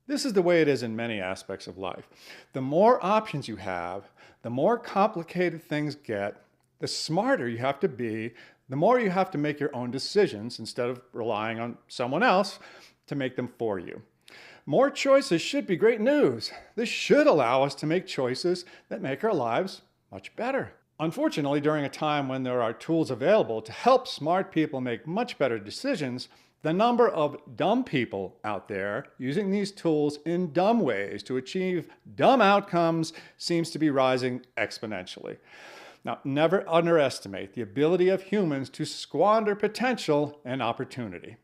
This is the way it is in many aspects of life. The more options you have, the more complicated things get, the smarter you have to be, the more you have to make your own decisions instead of relying on someone else to make them for you. More choices should be great news. This should allow us to make choices that make our lives much better. Unfortunately, during a time when there are tools available to help smart people make much better decisions, the number of dumb people out there using these tools in dumb ways to achieve dumb outcomes seems to be rising exponentially. Now, never underestimate the ability of humans to squander potential and opportunity.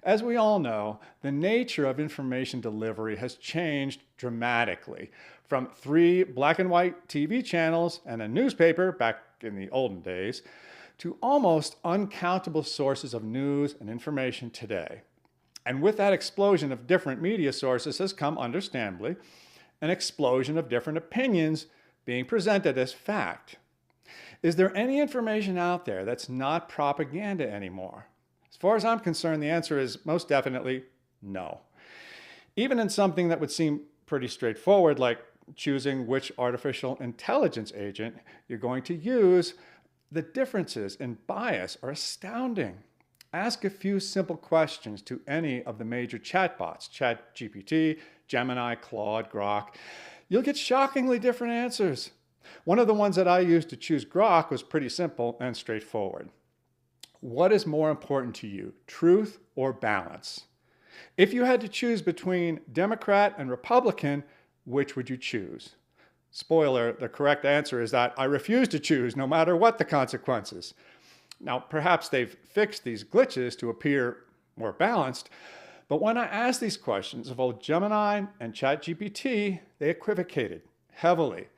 As we all know, the nature of information delivery has changed dramatically. From 3 black and white TV channels and a newspaper back in the olden days, to almost uncountable sources of news and information today. And with that explosion of different media sources has come, understandably, an explosion of different opinions being presented as fact. Is there any information out there that's not propaganda anymore? As far as I'm concerned, the answer is most definitely no. Even in something that would seem pretty straightforward, like choosing which artificial intelligence agent you're going to use, the differences in bias are astounding. Ask a few simple questions to any of the major chatbots, ChatGPT, Gemini, Claude, Grok. You'll get shockingly different answers. One of the ones that I used to choose Grok was pretty simple and straightforward. What is more important to you, truth or balance? If you had to choose between Democrat and Republican, which would you choose? Spoiler, the correct answer is that I refuse to choose no matter what the consequences. Now, perhaps they've fixed these glitches to appear more balanced, but when I asked these questions of both Gemini and ChatGPT, they equivocated heavily.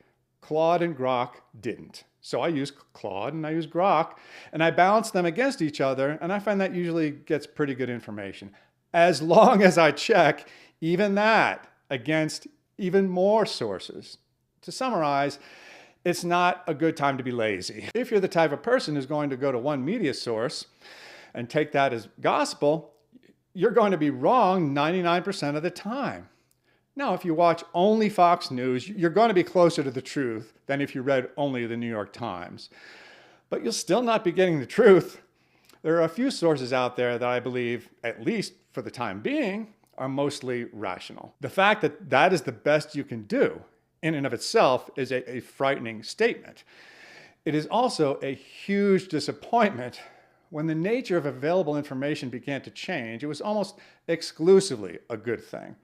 Claude and Grok didn't. So I use Claude and I use Grok, and I balance them against each other, and I find that usually gets pretty good information. As long as I check even that against even more sources. To summarize, it's not a good time to be lazy. If you're the type of person who's going to go to one media source and take that as gospel, you're going to be wrong 99% of the time. Now, if you watch only Fox News, you're going to be closer to the truth than if you read only the New York Times. But you'll still not be getting the truth. There are a few sources out there that I believe, at least for the time being, are mostly rational. The fact that that is the best you can do in and of itself is a frightening statement. It is also a huge disappointment. When the nature of available information began to change, it was almost exclusively a good thing.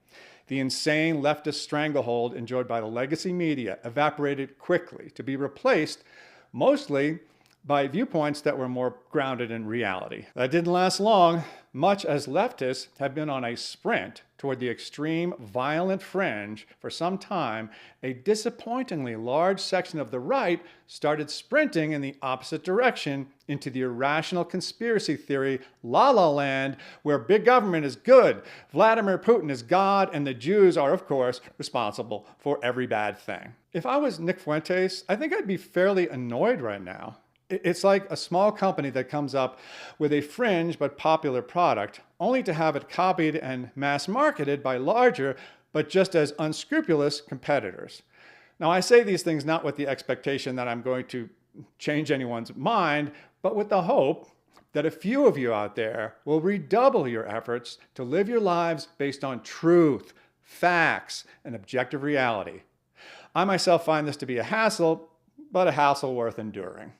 The insane leftist stranglehold enjoyed by the legacy media evaporated quickly to be replaced mostly by viewpoints that were more grounded in reality. That didn't last long, much as leftists have been on a sprint toward the extreme violent fringe for some time. A disappointingly large section of the right started sprinting in the opposite direction into the irrational conspiracy theory la la land, where big government is good, Vladimir Putin is God, and the Jews are, of course, responsible for every bad thing. If I was Nick Fuentes, I think I'd be fairly annoyed right now. It's like a small company that comes up with a fringe but popular product, only to have it copied and mass marketed by larger but just as unscrupulous competitors. Now, I say these things not with the expectation that I'm going to change anyone's mind, but with the hope that a few of you out there will redouble your efforts to live your lives based on truth, facts, and objective reality. I myself find this to be a hassle, but a hassle worth enduring.